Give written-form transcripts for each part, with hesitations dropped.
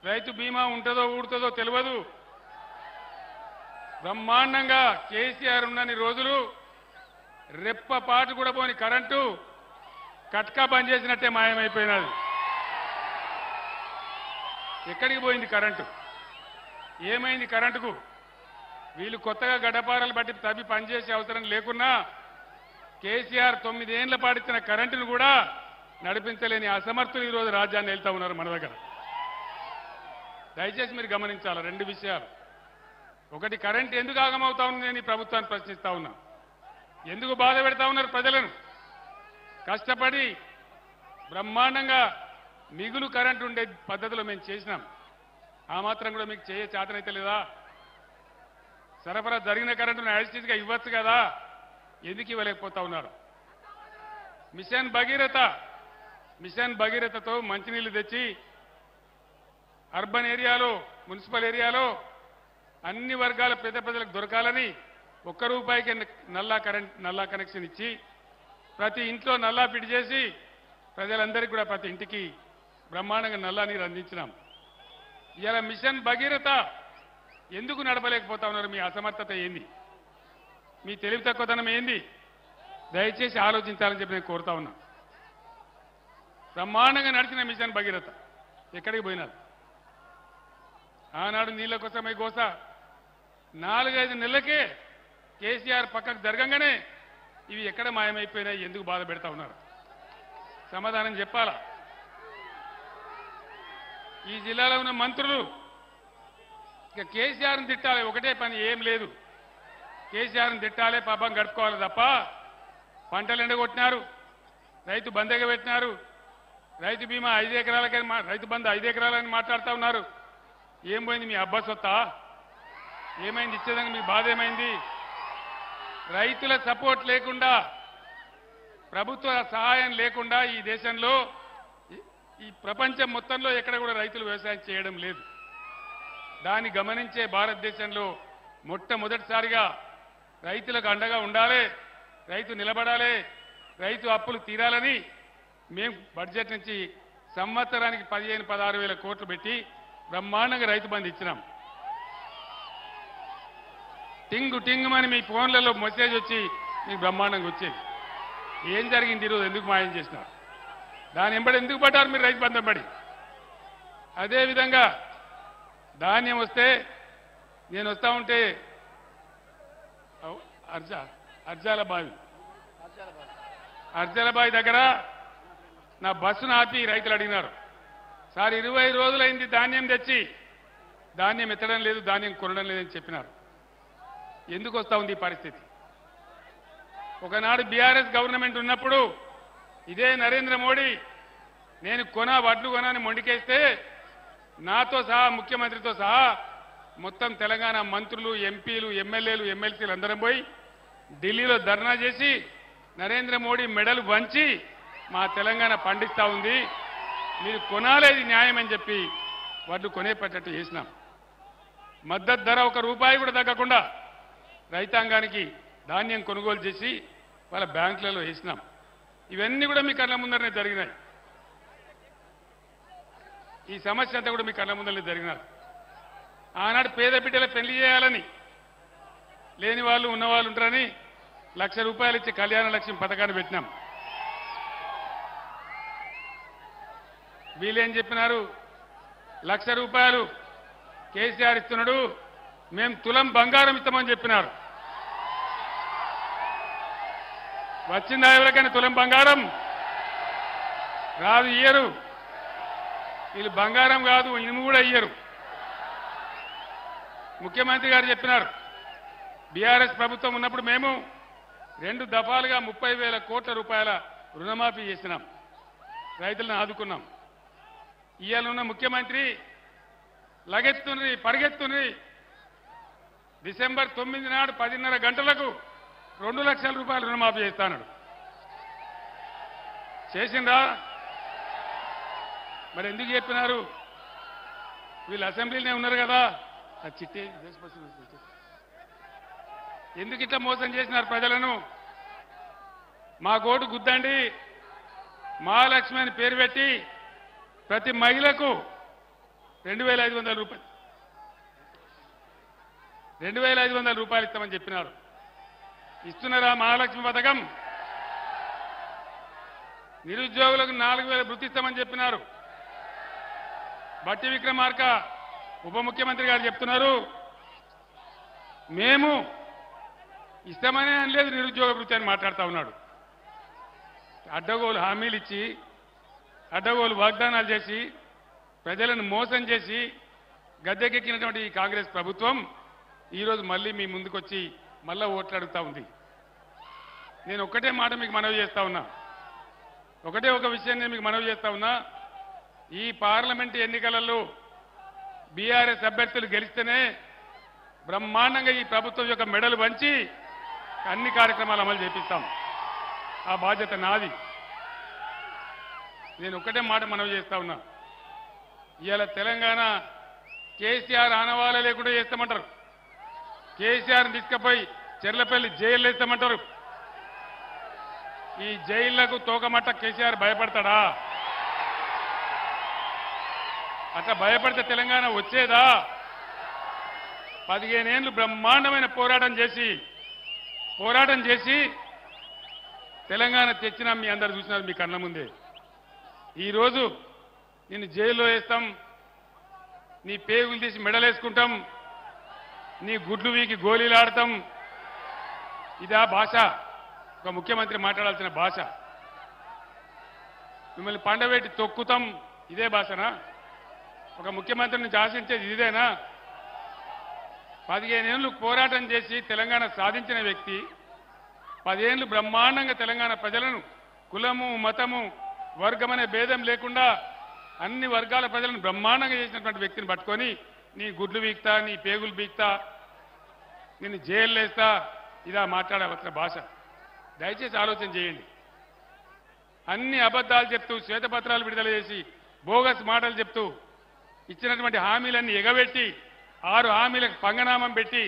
రైతు బీమా ఉంటుందో ఊడుతుందో తెలియదు. బ్రహ్మాండంగా కేసీఆర్ ఉన్నన్ని రోజులు రెప్పపాటు కూడా పోని కరెంటు కట్కా బంద్ చేసినట్టే మాయమైపోయినది. ఎక్కడికి పోయింది కరెంటు? ఏమైంది కరెంటుకు? వీళ్ళు కొత్తగా గడ్డపారలు బట్టి తవ్వి పనిచేసే అవసరం లేకున్నా కేసీఆర్ 9 ఏళ్ల పాటిచ్చిన కరెంటును కూడా నడిపించలేని అసమర్థులు ఈరోజు రాజ్యాన్ని వెళ్తా ఉన్నారు మన దగ్గర. దయచేసి మీరు గమనించాలి 2 విషయాలు. ఒకటి, కరెంట్ ఎందుకు ఆగమవుతా ఉంది నేను ఈ ప్రభుత్వాన్ని ప్రశ్నిస్తా ఉన్నా. ఎందుకు బాధ పెడతా ఉన్నారు ప్రజలను? కష్టపడి బ్రహ్మాండంగా మిగులు కరెంటు ఉండే పద్ధతిలో మేము చేసినాం. ఆ మాత్రం కూడా మీకు చేతనైతే లేదా? సరఫరా జరిగిన కరెంటును యాజిటీస్గా ఇవ్వచ్చు కదా, ఎందుకు ఇవ్వలేకపోతా ఉన్నారు? మిషన్ భగీరథతో మంచినీళ్లు తెచ్చి అర్బన్ ఏరియాలో, మున్సిపల్ ఏరియాలో అన్ని వర్గాల పేద ప్రజలకు దొరకాలని ₹1 నల్లా కనెక్షన్ ఇచ్చి ప్రతి ఇంట్లో నల్లా ఫిట్ చేసి ప్రజలందరికీ కూడా ప్రతి ఇంటికి బ్రహ్మాండంగా నల్లా నీరు అందించినాం. ఇలా మిషన్ భగీరథ ఎందుకు నడపలేకపోతా ఉన్నారు? మీ అసమర్థత ఏంది? మీ తెలివి తక్కువతనం ఏంది? దయచేసి ఆలోచించాలని చెప్పి నేను కోరుతా ఉన్నా. బ్రహ్మాండంగా నడిచిన మిషన్ భగీరథ ఎక్కడికి పోయినారు? ఆనాడు నీళ్ల కోసమై గోస 4-5 నెలలకే కేసీఆర్ పక్కకు జరగంగానే ఇవి ఎక్కడ మాయమైపోయినాయి? ఎందుకు బాధ పెడతా ఉన్నారు? సమాధానం చెప్పాలా? ఈ జిల్లాలో ఉన్న మంత్రులు ఇక కేసీఆర్ని తిట్టాలి, ఒకటే పని, ఏం లేదు. కేసీఆర్ని తిట్టాలి, పాపం గడుపుకోవాలి తప్ప పంటలు ఎండగొట్టినారు, రైతు బందగా పెట్టినారు, రైతు బీమా 5 ఎకరాలకని రైతు బంధు 5 ఎకరాలని మాట్లాడుతూ ఉన్నారు. ఏం పోయింది? మీ అబ్బా సొత్తా? ఏమైంది? ఇచ్చేదానికి మీ బాధ ఏమైంది? రైతుల సపోర్ట్ లేకుండా, ప్రభుత్వ సహాయం లేకుండా ఈ దేశంలో, ఈ ప్రపంచం మొత్తంలో ఎక్కడ కూడా రైతులు వ్యవసాయం చేయడం లేదు. దాన్ని గమనించే భారతదేశంలో మొట్టమొదటిసారిగా రైతులకు అండగా ఉండాలి, రైతు నిలబడాలి, రైతు అప్పులు తీరాలని మేము బడ్జెట్ నుంచి సంవత్సరానికి 15-16 వేల కోట్లు పెట్టి బ్రహ్మాండంగా రైతు బంధు ఇచ్చినాం. టింగుమని మీ ఫోన్లలో మెసేజ్ వచ్చి మీకు బ్రహ్మాండంగా వచ్చేది. ఏం జరిగింది ఈరోజు? ఎందుకు మాయం చేసినారు? దాని వెంబడి ఎందుకు పడ్డారు మీరు రైతు బంధం పడి? అదేవిధంగా ధాన్యం వస్తే నేను వస్తా ఉంటే అర్జాల బావి దగ్గర నా బస్సును ఆపి రైతులు అడిగినారు, సార్ 20 రోజులైంది ధాన్యం తెచ్చి, ధాన్యం ఎత్తడం లేదు, ధాన్యం కొనడం లేదని చెప్పినారు. ఎందుకు వస్తా ఉంది ఈ పరిస్థితి? ఒకనాడు బీఆర్ఎస్ గవర్నమెంట్ ఉన్నప్పుడు ఇదే నరేంద్ర మోడీ నేను వడ్లు కొనని మొండికేస్తే నాతో సహా, ముఖ్యమంత్రితో సహా మొత్తం తెలంగాణ మంత్రులు, ఎంపీలు, ఎమ్మెల్యేలు, ఎమ్మెల్సీలు అందరం పోయి ఢిల్లీలో ధర్నా చేసి నరేంద్ర మోడీ మెడలు వంచి మా తెలంగాణ పండిస్తా ఉంది, మీరు కొనాలి, ఇది న్యాయం అని చెప్పి వడ్లు కొనేపట్టట్టు చేసినాం. మద్దతు ధర ₹1 కూడా తగ్గకుండా రైతాంగానికి ధాన్యం కొనుగోలు చేసి వాళ్ళ బ్యాంకులలో వేసినాం. ఇవన్నీ కూడా మీ కళ్ళ ముందరనే జరిగినాయి. ఈ సమస్య అంతా కూడా మీ కళ్ళ ముందరనే జరిగినారు. ఆనాడు పేద బిడ్డల పెళ్లి చేయాలని, లేని వాళ్ళు ఉన్నవాళ్ళు ఉంటారని ₹1,00,000 ఇచ్చి కళ్యాణ లక్ష్యం పథకాన్ని పెట్టినాం. వీళ్ళేం చెప్పినారు? ₹1,00,000 కేసీఆర్ ఇస్తున్నాడు, మేము తులం బంగారం ఇస్తామని చెప్పినారు. వచ్చిందా ఎవరికైనా తులం బంగారం? రాదు, ఇయ్యరు. వీళ్ళు బంగారం కాదు, ఇనుము కూడా ఇయ్యరు. ముఖ్యమంత్రి గారు చెప్పినారు, బీఆర్ఎస్ ప్రభుత్వం ఉన్నప్పుడు మేము 2 దఫాలుగా 30,000 కోట్ల రూపాయల రుణమాఫీ చేసినాం, రైతులను ఆదుకున్నాం. ఇవాళ ఉన్న ముఖ్యమంత్రి పరిగెత్తుని డిసెంబర్ 9 నాడు 10:30 గంటలకు 2 లక్షల రూపాయలు రుణమాఫీ చేస్తాడు. చేసిందా? మరి ఎందుకు చెప్పినారు? వీళ్ళు అసెంబ్లీలోనే ఉన్నారు కదా, ఆ చిట్టి ఎందుకు ఇట్లా మోసం చేసినారు ప్రజలను? మా గోటు గుద్దండి, మహాలక్ష్మి అని పేరు పెట్టి ప్రతి మహిళకు 2500 రూపాయలు 2500 రూపాయలు ఇస్తామని చెప్పినారు. ఇస్తున్నారా మహాలక్ష్మి పథకం? నిరుద్యోగులకు 4000 వృత్తి ఇస్తామని చెప్పినారు. బట్టి విక్రమార్క ఉప ముఖ్యమంత్రి గారు చెప్తున్నారు, మేము ఇస్తామనే అనలేదు నిరుద్యోగ వృత్తి అని మాట్లాడుతూ ఉన్నాడు. అడ్డగోలు హామీలు ఇచ్చి అడ్డగోలు వాగ్దానాలు చేసి ప్రజలను మోసం చేసి గద్దెకెక్కినటువంటి ఈ కాంగ్రెస్ ప్రభుత్వం ఈరోజు మళ్ళీ మీ ముందుకొచ్చి మళ్ళా ఓట్లు అడుగుతా ఉంది. నేను ఒక్కటే మాట మీకు మనవి చేస్తా ఉన్నా, ఒకటే ఒక విషయం నేను మీకు మనవి చేస్తా ఉన్నా. ఈ పార్లమెంటు ఎన్నికలలో బీఆర్ఎస్ అభ్యర్థులు గెలిస్తేనే బ్రహ్మాండంగా ఈ ప్రభుత్వం యొక్క మెడలు వంచి అన్ని కార్యక్రమాలు అమలు చేపిస్తాం. ఆ బాధ్యత నాది. నేను ఒక్కటే మాట మనవి చేస్తా ఉన్నా, ఇవాళ తెలంగాణ కేసీఆర్ ఆనవాళ్ళ లేకుండా చేస్తామంటారు. కేసీఆర్ని తీసుకుపోయి చెర్లపల్లి జైల్లో వేస్తామంటారు. ఈ జైళ్లకు తోకమట్ట కేసీఆర్ భయపడతాడా? అట్లా భయపడితే తెలంగాణ వచ్చేదా? 15 ఏళ్ళు బ్రహ్మాండమైన పోరాటం చేసి తెలంగాణ తెచ్చినా మీ అందరు చూసినారు మీ కళ్ళ ముందే. ఈరోజు నిన్ను జైల్లో వేస్తాం, నీ పేగులు తీసి మెడలేసుకుంటాం, నీ గుడ్లు వీకి గోళీలు ఆడతాం. ఇదా భాష? ఒక ముఖ్యమంత్రి మాట్లాడాల్సిన భాష? మిమ్మల్ని పండబెట్టి తొక్కుతాం, ఇదే భాషనా? ఒక ముఖ్యమంత్రి నుంచి ఆశించేది ఇదేనా? 15 ఏళ్ళు పోరాటం చేసి తెలంగాణ సాధించిన వ్యక్తి, 10 ఏళ్ళు బ్రహ్మాండంగా తెలంగాణ ప్రజలను కులము మతము వర్గమనే భేదం లేకుండా అన్ని వర్గాల ప్రజలను బ్రహ్మాండంగా చేసినటువంటి వ్యక్తిని పట్టుకొని నీ గుడ్లు బీక్తా, నీ పేగులు బీక్తా, నిన్ను జైలు వేస్తా, ఇదా మాట్లాడవలసిన భాష? దయచేసి ఆలోచన చేయండి. అన్ని అబద్ధాలు చెప్తూ శ్వేతపత్రాలు విడుదల చేసి బోగస్ మాటలు చెప్తూ ఇచ్చినటువంటి హామీలన్నీ ఎగబెట్టి 6 హామీలకు పంగనామం పెట్టి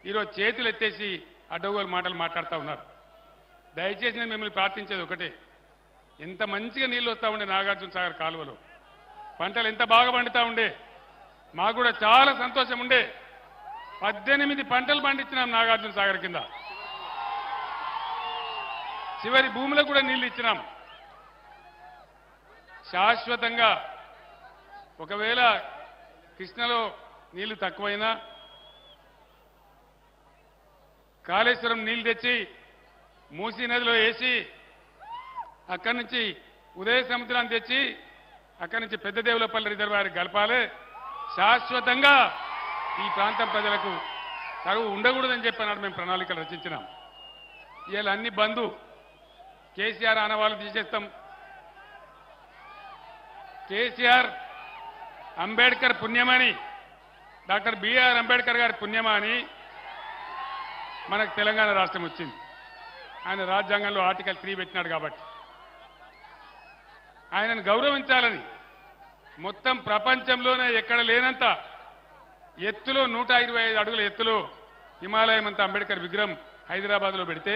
ఈరోజు చేతులు ఎత్తేసి అడ్డగోలు మాటలు మాట్లాడుతూ ఉన్నారు. దయచేసి నేను మిమ్మల్ని ప్రార్థించేది ఒకటే, ఎంత మంచిగా నీళ్ళు వస్తూ ఉండే నాగార్జున సాగర్ కాలువలో, పంటలు ఎంత బాగా పండుతూ ఉండే, మాకు కూడా చాలా సంతోషం ఉండే. 18 పంటలు పండించినాం నాగార్జున సాగర్ కింద. చివరి భూములకు కూడా నీళ్లు ఇచ్చినాం. శాశ్వతంగా ఒకవేళ కృష్ణలో నీళ్లు తక్కువైనా కాళేశ్వరం నీళ్లు తెచ్చి మూసీ నదిలో వేసి అక్కడి నుంచి ఉదయ సముద్రాన్ని తెచ్చి అక్కడి నుంచి పెద్ద దేవులపల్లి రిజర్వాయర్ కలపాలి. శాశ్వతంగా ఈ ప్రాంతం ప్రజలకు కరువు ఉండకూడదని చెప్పినాడు. మేము ప్రణాళికలు రచించినాం. ఇవాళ అన్ని బంధు, కేసీఆర్ ఆనవాళ్ళు తీసేస్తాం. కేసీఆర్ అంబేద్కర్ పుణ్యమని, డాక్టర్ బిఆర్ అంబేద్కర్ గారి పుణ్యమని మనకు తెలంగాణ రాష్ట్రం వచ్చింది. ఆయన రాజ్యాంగంలో ఆర్టికల్ 3 పెట్టినాడు కాబట్టి ఆయనను గౌరవించాలని మొత్తం ప్రపంచంలోనే ఎక్కడ లేనంత ఎత్తులో 125 అడుగుల ఎత్తులో హిమాలయం అంతా అంబేద్కర్ విగ్రహం హైదరాబాద్లో పెడితే,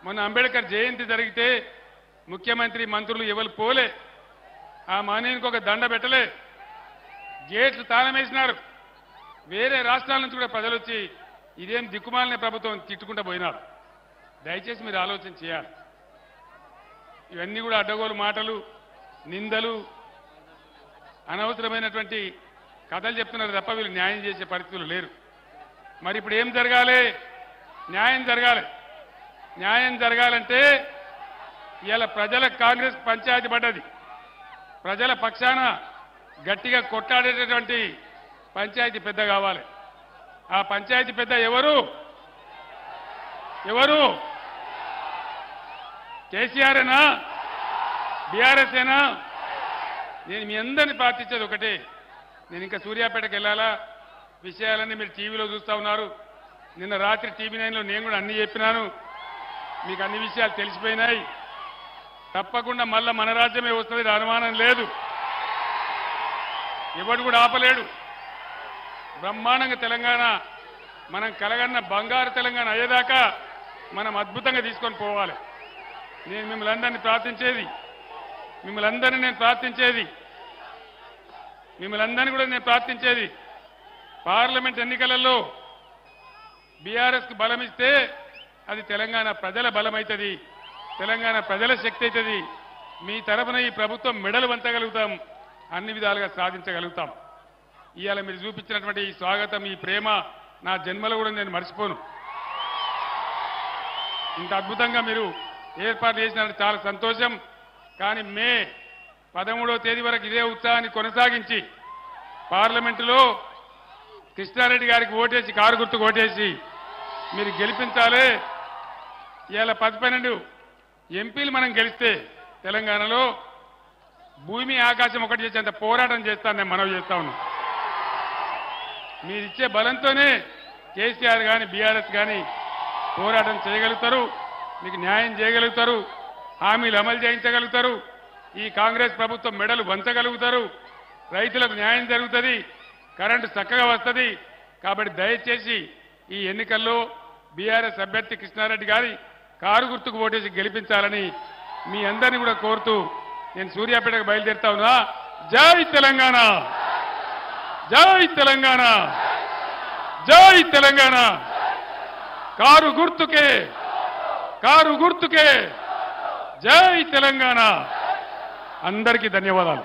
మొన్న అంబేద్కర్ జయంతి జరిగితే ముఖ్యమంత్రి మంత్రులు ఎవరు పోలే, ఆ మహనీయునికి ఒక దండ పెట్టలే, గేట్లు తాళమేసినారు. వేరే రాష్ట్రాల నుంచి కూడా ప్రజలు వచ్చి ఇదేం దిక్కుమాలిన ప్రభుత్వం తిట్టుకుంటూ పోయినారు. దయచేసి మీరు ఆలోచన చేయాలి. ఇవన్నీ కూడా అడ్డగోలు మాటలు, నిందలు, అనవసరమైనటువంటి కథలు చెప్తున్నారు తప్ప వీళ్ళు న్యాయం చేసే పరిస్థితులు లేరు. మరి ఇప్పుడు ఏం జరగాలి? న్యాయం జరగాలి. న్యాయం జరగాలంటే ఇవాళ ప్రజలకు కాంగ్రెస్ పంచాయతీ పడ్డది. ప్రజల పక్షాన గట్టిగా కొట్లాడేటటువంటి పంచాయతీ పెద్ద కావాలి. ఆ పంచాయతీ పెద్ద ఎవరు? కేసీఆర్ఏనా? బీఆర్ఎస్ ఏనా? నేను మీ అందరినీ ప్రార్థించేది ఒకటే, నేను ఇంకా సూర్యాపేటకు వెళ్ళాలా, విషయాలన్నీ మీరు టీవీలో చూస్తూ ఉన్నారు. నిన్న రాత్రి టీవీ 9లో నేను కూడా అన్ని చెప్పినాను, మీకు అన్ని విషయాలు తెలిసిపోయినాయి. తప్పకుండా మళ్ళా మన రాజ్యమే వస్తుంది, అనుమానం లేదు. ఎవడు కూడా ఆపలేడు. బ్రహ్మాండంగా తెలంగాణ మనం కలగన్న బంగారు తెలంగాణ అయ్యేదాకా మనం అద్భుతంగా తీసుకొని పోవాలి. నేను మిమ్మల్ని అందరినీ ప్రార్థించేది మిమ్మల్ని అందరినీ కూడా నేను ప్రార్థించేది పార్లమెంట్ ఎన్నికలలో బీఆర్ఎస్కి బలం ఇస్తే అది తెలంగాణ ప్రజల బలం అవుతుంది, తెలంగాణ ప్రజల శక్తి అవుతుంది. మీ తరఫున ఈ ప్రభుత్వం మెడలు వంచగలుగుతాం, అన్ని విధాలుగా సాధించగలుగుతాం. ఇవాళ మీరు చూపించినటువంటి ఈ స్వాగతం, ఈ ప్రేమ నా జన్మలో కూడా నేను మర్చిపోను. ఇంత అద్భుతంగా మీరు ఏర్పాటు చేసినట్టు చాలా సంతోషం. కానీ మే 13వ తేదీ వరకు ఇదే ఉత్సాహాన్ని కొనసాగించి పార్లమెంటులో కృష్ణారెడ్డి గారికి ఓటేసి, కారు గుర్తుకు ఓటేసి మీరు గెలిపించాలి. ఇవాళ 10-12 ఎంపీలు మనం గెలిస్తే తెలంగాణలో భూమి ఆకాశం ఒకటి చేసేంత పోరాటం చేస్తాను నేను మనవి చేస్తా ఉన్నాను. మీరిచ్చే బలంతోనే కేసీఆర్ కానీ బీఆర్ఎస్ కానీ పోరాటం చేయగలుగుతారు, మీకు న్యాయం చేయగలుగుతారు, హామీలు అమలు చేయించగలుగుతారు, ఈ కాంగ్రెస్ ప్రభుత్వం మెడలు వంచగలుగుతారు, రైతులకు న్యాయం జరుగుతుంది, కరెంటు చక్కగా వస్తుంది. కాబట్టి దయచేసి ఈ ఎన్నికల్లో బీఆర్ఎస్ అభ్యర్థి కృష్ణారెడ్డి గారి కారు గుర్తుకు ఓటేసి గెలిపించాలని మీ అందరినీ కూడా కోరుతూ నేను సూర్యాపేటకు బయలుదేరుతా ఉన్నా. జై తెలంగాణ, జై తెలంగాణ, జై తెలంగాణ. కారు గుర్తుకే, కారు గుర్తుకే, జై తెలంగాణ. అందరికీ ధన్యవాదాలు.